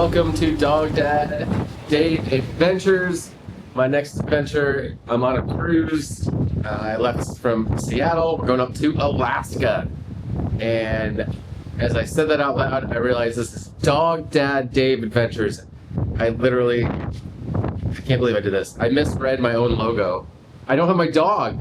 Welcome to Dog Dad Day Adventures. My next adventure, I'm on a cruise. I left from Seattle. We're going up to Alaska. And as I said that out loud, I realized this is Dog Dad Dave Adventures. I can't believe I did this. I misread my own logo. I don't have my dog.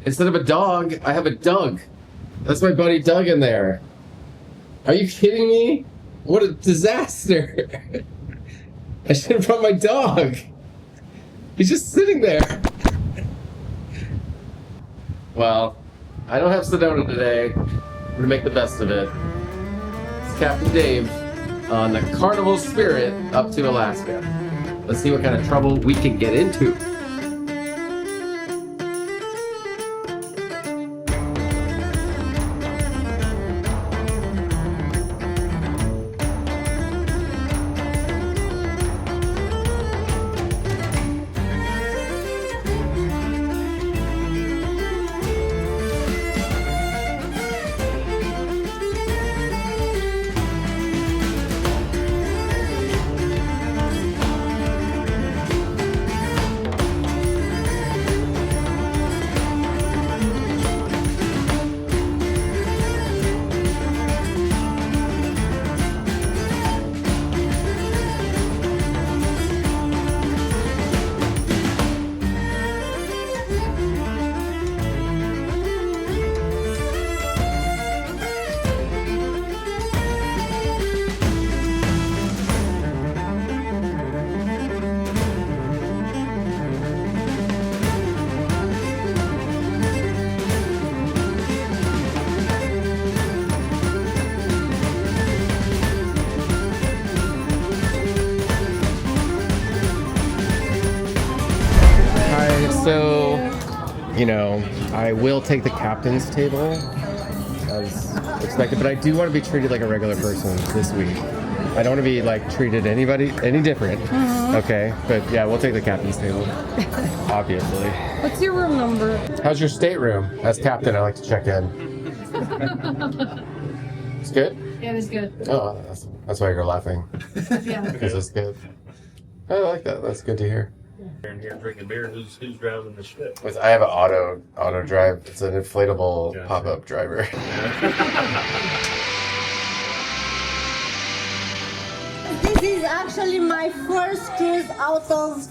Instead of a dog, I have a Doug. That's my buddy Doug in there. Are you kidding me? What a disaster. I should have brought my dog. He's just sitting there. Well, I don't have Sedona today. I'm gonna make the best of it. It's Captain Dave on the Carnival Spirit up to Alaska. Let's see what kind of trouble we can get into. So, I will take the captain's table as expected, but I do want to be treated like a regular person this week. I don't want to be treated any different. Mm-hmm. Okay, but yeah, we'll take the captain's table. Obviously. What's your room number? How's your stateroom? As captain, I like to check in. It's good? Yeah, it's good. Oh, that's why you're laughing. Yeah. Because it's good. I like that. That's good to hear. In here drinking beer. Who's driving the ship? I have an auto drive. It's an inflatable pop-up driver. This is actually my first cruise out of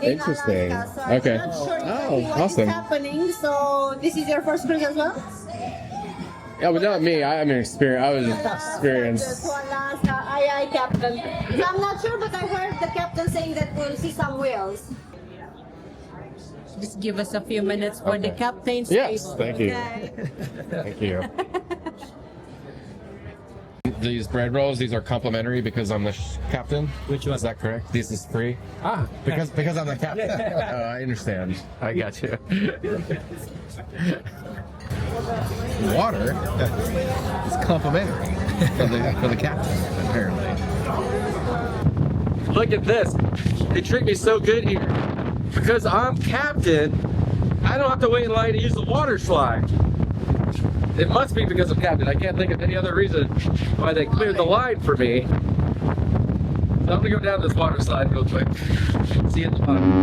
Interesting. Alaska, so Okay. I'm not sure Oh, what awesome. is happening. So this is your first cruise as well? Yeah, but not me. I was experienced. To Alaska, aye, Captain. So I'm not sure, but I heard the captain saying that we'll see some whales. Just give us a few minutes for the captain's Yes, table. thank you. Okay. Thank you. These bread rolls, these are complimentary because I'm the captain. Which one? Is that correct? This is free. Ah, because I'm the captain. Oh, I understand. I got you. Water is complimentary for the captain, apparently. Look at this. They treat me so good here. Because I'm captain, I don't have to wait in line to use the water slide. It must be because I'm captain. I can't think of any other reason why they cleared the line for me. So I'm gonna go down this water slide real quick. See you at the bottom.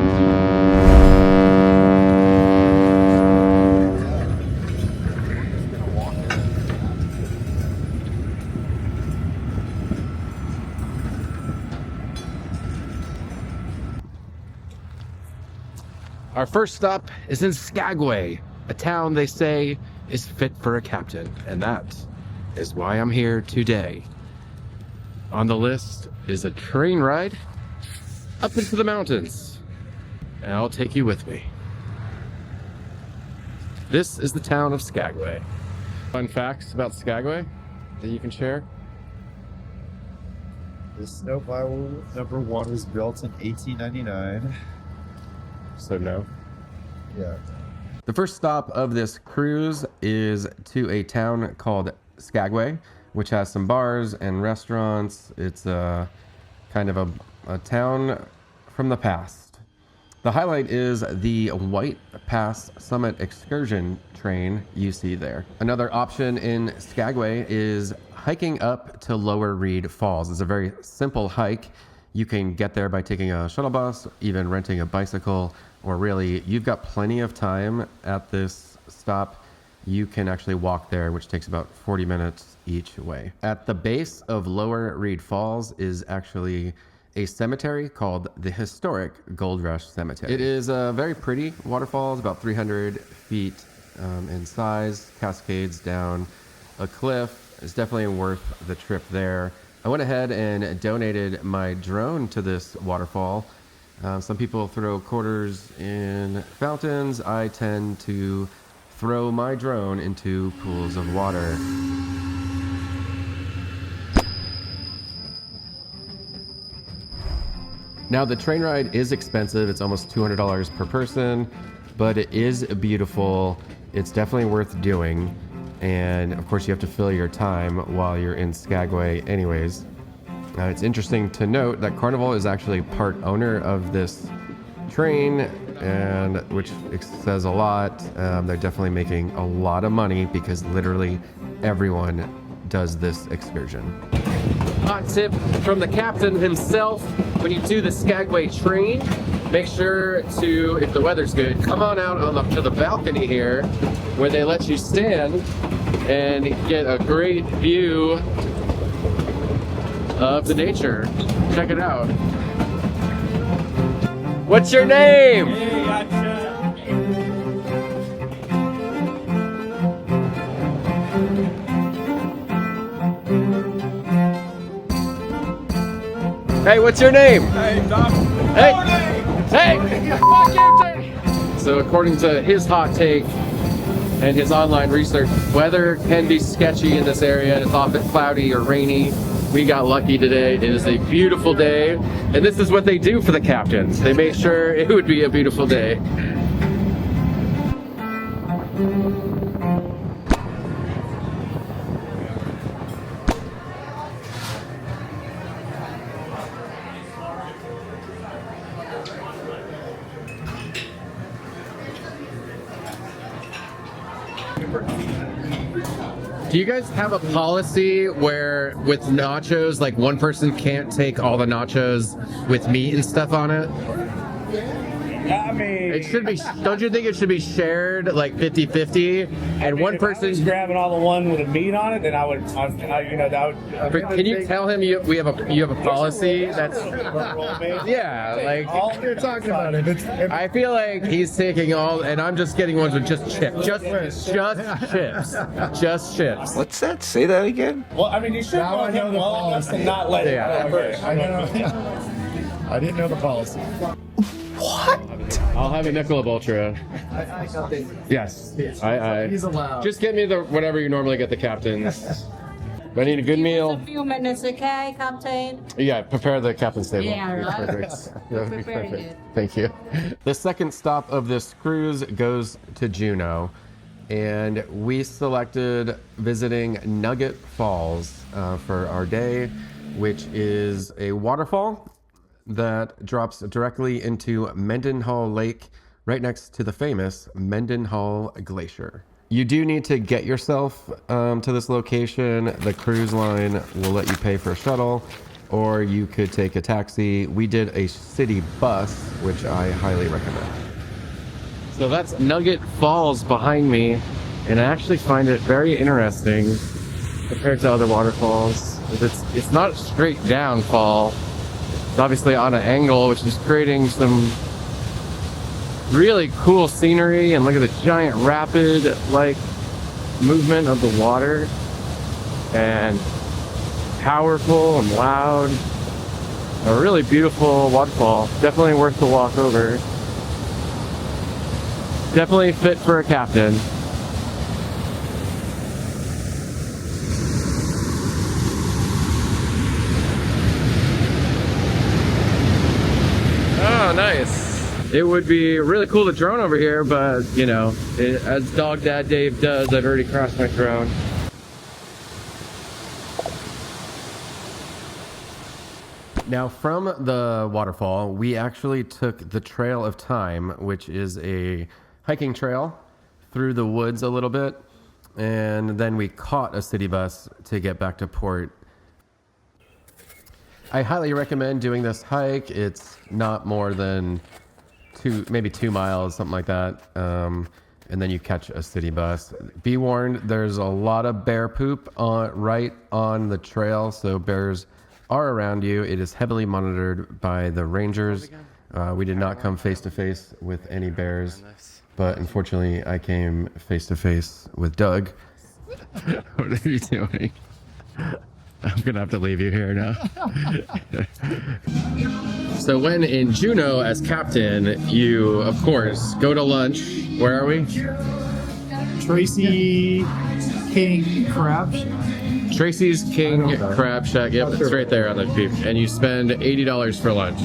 Our first stop is in Skagway, a town they say is fit for a captain, and that is why I'm here today. On the list is a train ride up into the mountains, and I'll take you with me. This is the town of Skagway. Fun facts about Skagway that you can share? The Snowplow #1 was built in 1899. So no. Yeah. The first stop of this cruise is to a town called Skagway, which has some bars and restaurants. It's kind of a town from the past. The highlight is the White Pass Summit excursion train you see there. Another option in Skagway is hiking up to Lower Reed Falls. It's a very simple hike. You can get there by taking a shuttle bus, even renting a bicycle, or really, you've got plenty of time at this stop. You can actually walk there, which takes about 40 minutes each way. At the base of Lower Reed Falls is actually a cemetery called the Historic Gold Rush Cemetery. It is a very pretty waterfall. It's about 300 feet in size, cascades down a cliff. It's definitely worth the trip there. I went ahead and donated my drone to this waterfall. Some people throw quarters in fountains. I tend to throw my drone into pools of water. Now the train ride is expensive. It's almost $200 per person, but it is beautiful. It's definitely worth doing. And of course you have to fill your time while you're in Skagway anyways. It's interesting to note that Carnival is actually part owner of this train, and which says a lot. They're definitely making a lot of money because literally everyone does this excursion. Hot tip from the captain himself: when you do the Skagway train, make sure to, if the weather's good, come on out to the balcony here where they let you stand and get a great view of the nature. Check it out. What's your name? Hey, what's your name? Hey, Doc. Hey! Fuck you, dude! So according to his hot take and his online research, weather can be sketchy in this area. It's often cloudy or rainy. We got lucky today. It is a beautiful day. And this is what they do for the captains. They made sure it would be a beautiful day. Do you guys have a policy where with nachos, like one person can't take all the nachos with meat and stuff on it? I mean, It should be, don't you think it should be shared like 50-50? And one if I was person, grabbing all the one with the meat on it, then I would, that would. can you tell him you have a policy that's, yeah, like, All you're talking about it. I feel like he's taking all, and I'm just getting ones with just chips. Just chips. Just chips. What's that? Say that again? Well, I mean, you should Now I want know him the well enough to policy. not let it Yeah. go first. I know. I didn't know the policy. I'll have a Michelob Ultra. Yes. He's allowed. Just get me the whatever you normally get the captains. But I need a good meal. A few minutes, okay, Captain? Yeah, prepare the captain's table. Yeah, right. Perfect. That would be Preparing perfect. it. Thank you. The second stop of this cruise goes to Juneau, and we selected visiting Nugget Falls for our day, which is a waterfall that drops directly into Mendenhall Lake, right next to the famous Mendenhall Glacier. You do need to get yourself to this location. The cruise line will let you pay for a shuttle, or you could take a taxi. We did a city bus, which I highly recommend. So that's Nugget Falls behind me, and I actually find it very interesting compared to other waterfalls. It's not a straight down fall. It's obviously on an angle, which is creating some really cool scenery. And look at the giant rapid like movement of the water, and powerful and loud. A really beautiful waterfall. Definitely worth the walk over. Definitely fit for a captain. Oh, nice. It would be really cool to drone over here, but you know, as Dog Dad Dave does, I've already crossed my drone. Now, from the waterfall, we actually took the Trail of Time, which is a hiking trail through the woods a little bit, and then we caught a city bus to get back to port. I highly recommend doing this hike. It's not more than maybe 2 miles, something like that. And then you catch a city bus. Be warned, there's a lot of bear poop right on the trail, so bears are around you. It is heavily monitored by the rangers. We did not come face to face with any bears, but unfortunately I came face to face with Doug. What are you doing? I'm gonna have to leave you here now. So when in Juneau as captain, you of course go to lunch. Where are we? Tracy King Crab Shack. Tracy's King Crab Shack. Yep, it's right there on the peep. And you spend $80 for lunch.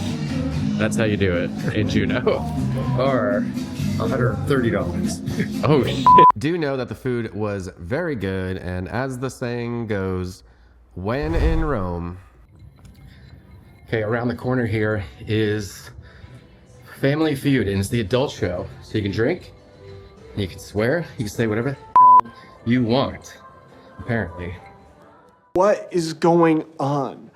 That's how you do it in Juneau. Or $130. Oh shit. Do know that the food was very good, and as the saying goes, when in Rome. Okay, around the corner here is Family Feud, and it's the adult show. So you can drink, you can swear, you can say whatever the hell you want, apparently. What is going on?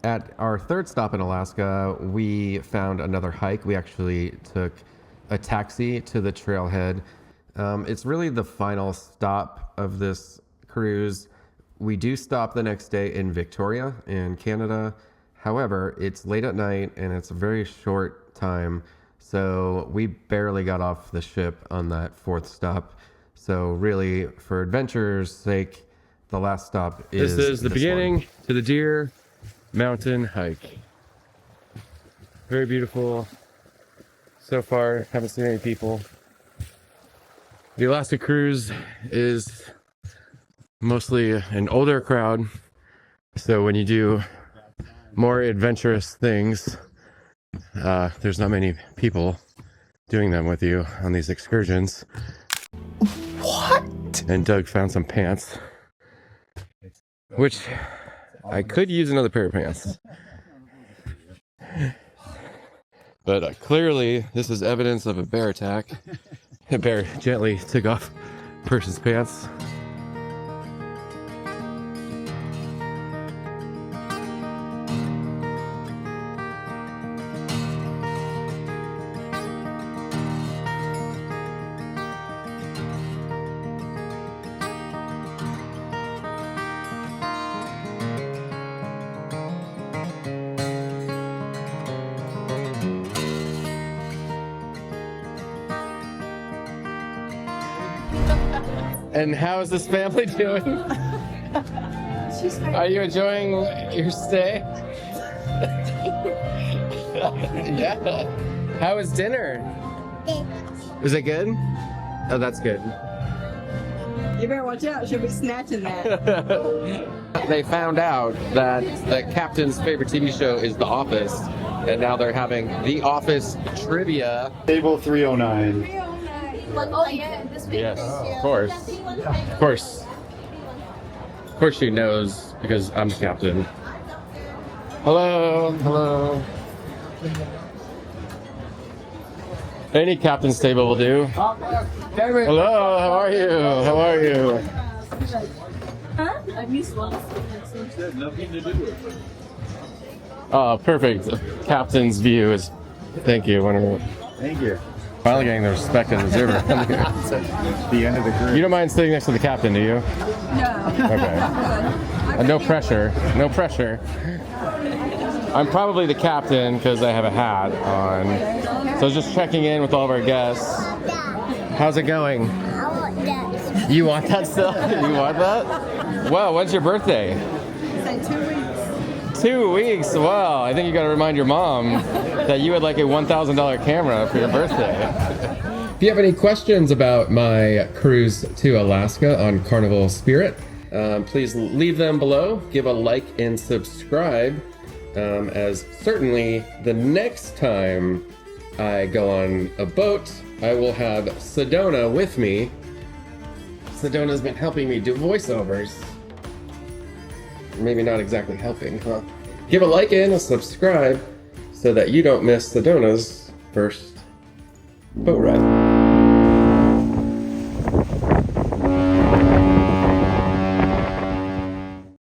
At our third stop in Alaska, we found another hike. We actually took a taxi to the trailhead. It's really the final stop of this cruise. We do stop the next day in Victoria in Canada. However, it's late at night and it's a very short time. So we barely got off the ship on that fourth stop. So really, for adventure's sake, the last stop is This is the beginning one. to the Deer Mountain hike. Very beautiful. So far, haven't seen any people. The Alaska cruise is mostly an older crowd. So when you do more adventurous things, there's not many people doing them with you on these excursions. What? And Doug found some pants, which I could use another pair of pants. But clearly, this is evidence of a bear attack. A bear gently took off a person's pants. And how is this family doing? Are you enjoying your stay? Yeah. How was dinner? Was it good? Oh, that's good. You better watch out, she'll be snatching that. They found out that the captain's favorite TV show is The Office, and now they're having The Office trivia. Table 309. Oh yeah, this week. Yes, of course. Of course. Of course she knows, because I'm the captain. Hello, hello. Any captain's table will do. Hello, how are you? How are you? Huh? I missed one. Oh, perfect. Captain's view is. Thank you. Wonderful. Thank you. Finally getting the respect and deserve it. The end of the group. You don't mind sitting next to the captain, do you? No. Okay. No pressure. No pressure. I'm probably the captain because I have a hat on. So just checking in with all of our guests. How's it going? I want that. You want that still? You want that? Wow, when's your birthday? Say 2 weeks. 2 weeks. Wow, I think you got to remind your mom that you had like a $1,000 camera for your birthday. If you have any questions about my cruise to Alaska on Carnival Spirit, please leave them below. Give a like and subscribe, as certainly the next time I go on a boat, I will have Sedona with me. Sedona's been helping me do voiceovers. Maybe not exactly helping, huh? give a like and a subscribe so that you don't miss Sedona's first boat ride.